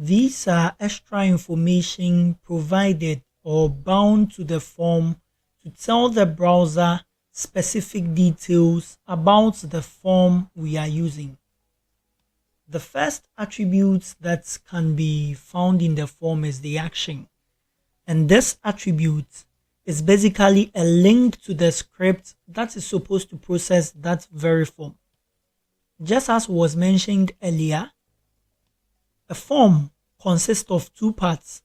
These are extra information provided or bound to the form to tell the browser specific details about the form we are using. The first attribute that can be found in the form is the action. And this attribute is basically a link to the script that is supposed to process that very form. Just as was mentioned earlier, a form consists of two parts,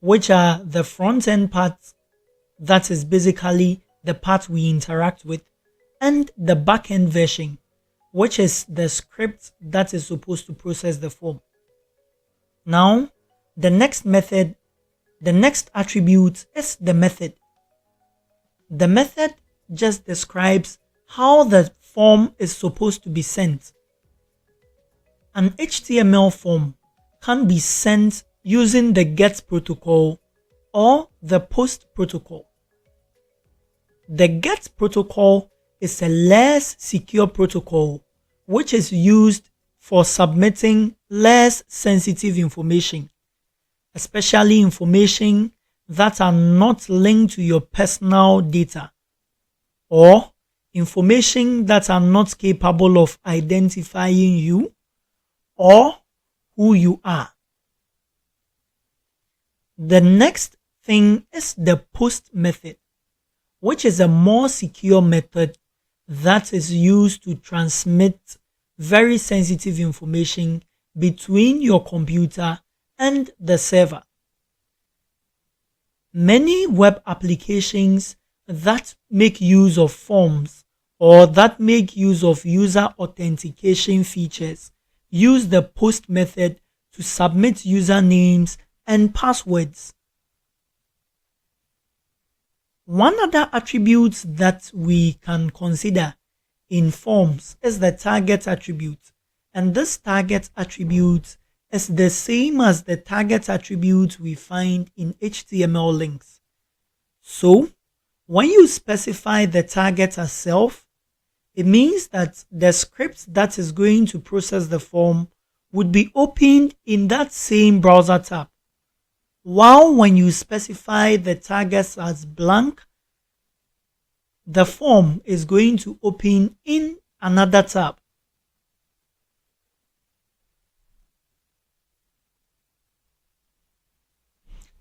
which are the front end part, that is basically the part we interact with, and the back end version, which is the script that is supposed to process the form. Now, the next attribute is the method. The method just describes how the form is supposed to be sent. An HTML form can be sent using the GET protocol or the POST protocol. The GET protocol is a less secure protocol which is used for submitting less sensitive information, especially information that are not linked to your personal data or information that are not capable of identifying you or who you are. The next thing is the POST method, which is a more secure method that is used to transmit very sensitive information between your computer and the server. Many web applications that make use of forms or that make use of user authentication features use the POST method to submit usernames and passwords. One other attribute that we can consider in forms is the target attribute, and this target attribute is the same as the target attribute we find in HTML links. So, when you specify the target as self, it means that the script that is going to process the form would be opened in that same browser tab. While when you specify the targets as blank, the form is going to open in another tab.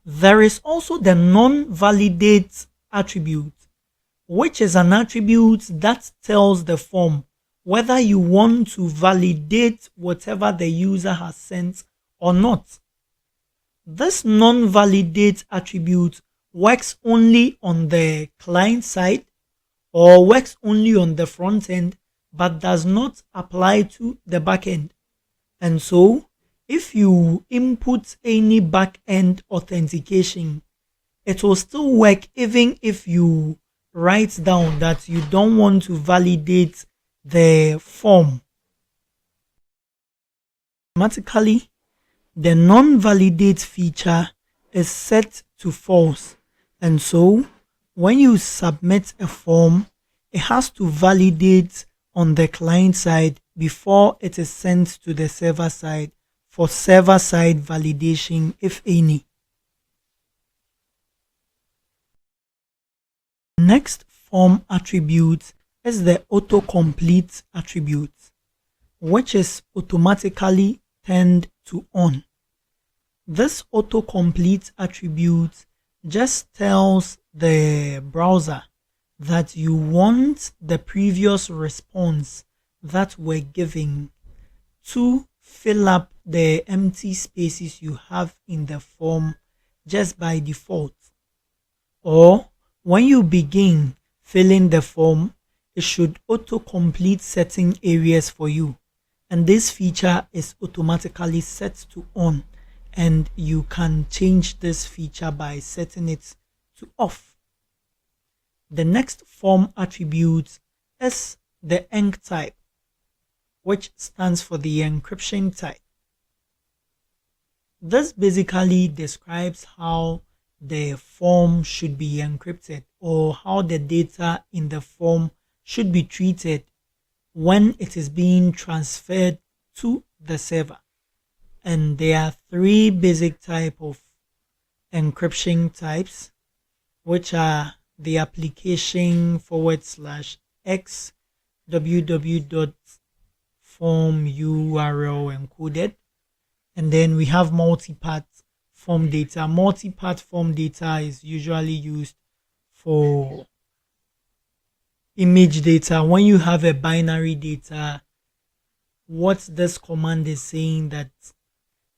There is also the non-validate attribute, which is an attribute that tells the form whether you want to validate whatever the user has sent or not. This non-validate attribute works only on the client side or works only on the front end, but does not apply to the back end. And so, if you input any back end authentication, it will still work even if you write down that you don't want to validate the form. Automatically, the non-validate feature is set to false, and so when you submit a form, it has to validate on the client side before it is sent to the server side for server-side validation, if any. Next form attribute is the autocomplete attribute, which is automatically turned to on. This autocomplete attribute just tells the browser that you want the previous response that were given to fill up the empty spaces you have in the form just by default. Or when you begin filling the form, it should autocomplete certain areas for you. And this feature is automatically set to on, and you can change this feature by setting it to off. The next form attribute is the enc type, which stands for the encryption type. This basically describes how the form should be encrypted or how the data in the form should be treated when it is being transferred to the server. And there are three basic type of encryption types, which are the application /x www.form URL encoded, and then we have multi-part form data. Multi-part form data is usually used for image data. When you have a binary data, what this command is saying that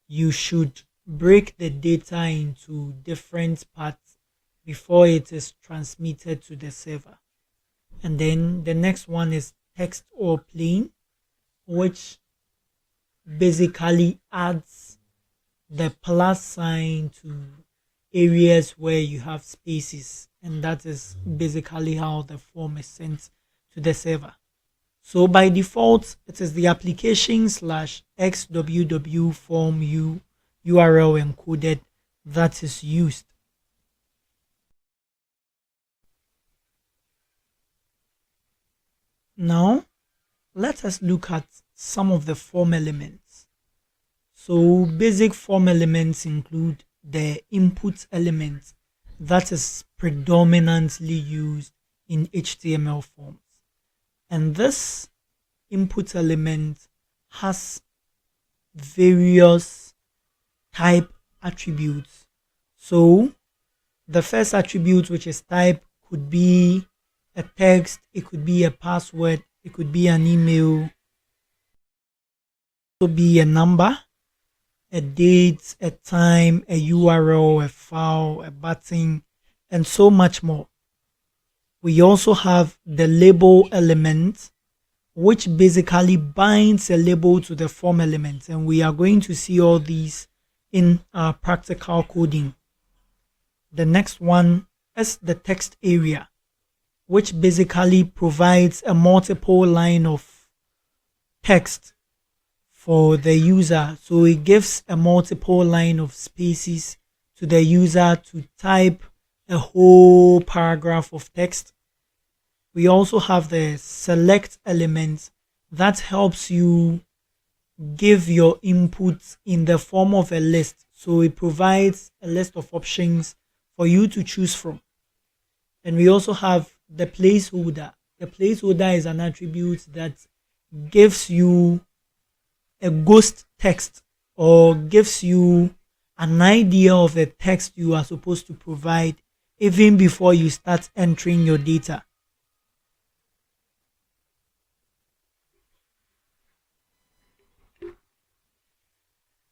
you should break the data into different parts before it is transmitted to the server. And then the next one is text or plain, which basically adds the plus sign to areas where you have spaces, and that is basically how the form is sent to the server. So by default, it is the application /xww form URL encoded that is used. Now, let us look at some of the form elements. So basic form elements include the input element that is predominantly used in HTML forms. And this input element has various type attributes. So the first attribute, which is type, could be a text, it could be a password, it could be an email, it could be a number, a date, a time, a URL, a file, a button, and so much more. We also have the label element, which basically binds a label to the form element, and we are going to see all these in our practical coding. The next one is the text area, which basically provides a multiple line of text for the user. So it gives a multiple line of spaces to the user to type a whole paragraph of text. We also have the select element that helps you give your input in the form of a list. So it provides a list of options for you to choose from. And we also have the placeholder. The placeholder is an attribute that gives you a ghost text or gives you an idea of the text you are supposed to provide even before you start entering your data.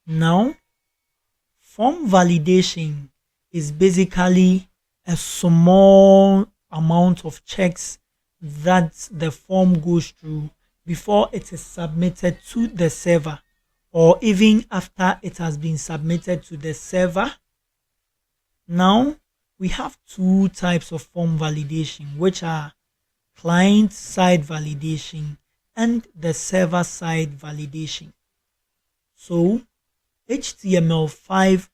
Now, form validation is basically a small amount of checks that the form goes through before it is submitted to the server, or even after it has been submitted to the server. Now, we have two types of form validation, which are client-side validation and the server-side validation. So, HTML5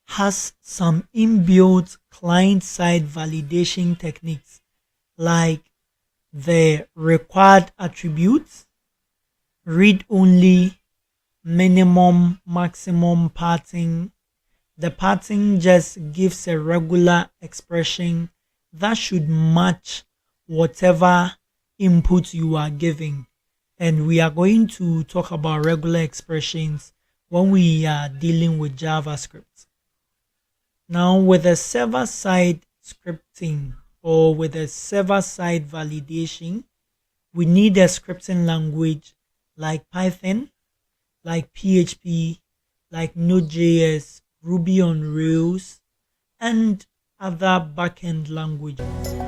has some inbuilt client-side validation techniques like the required attributes, read-only, minimum, maximum padding. The padding just gives a regular expression that should match whatever input you are giving. And we are going to talk about regular expressions when we are dealing with JavaScript. Now, with a server-side scripting or with a server-side validation, we need a scripting language like Python, like PHP, like Node.js, Ruby on Rails, and other backend languages.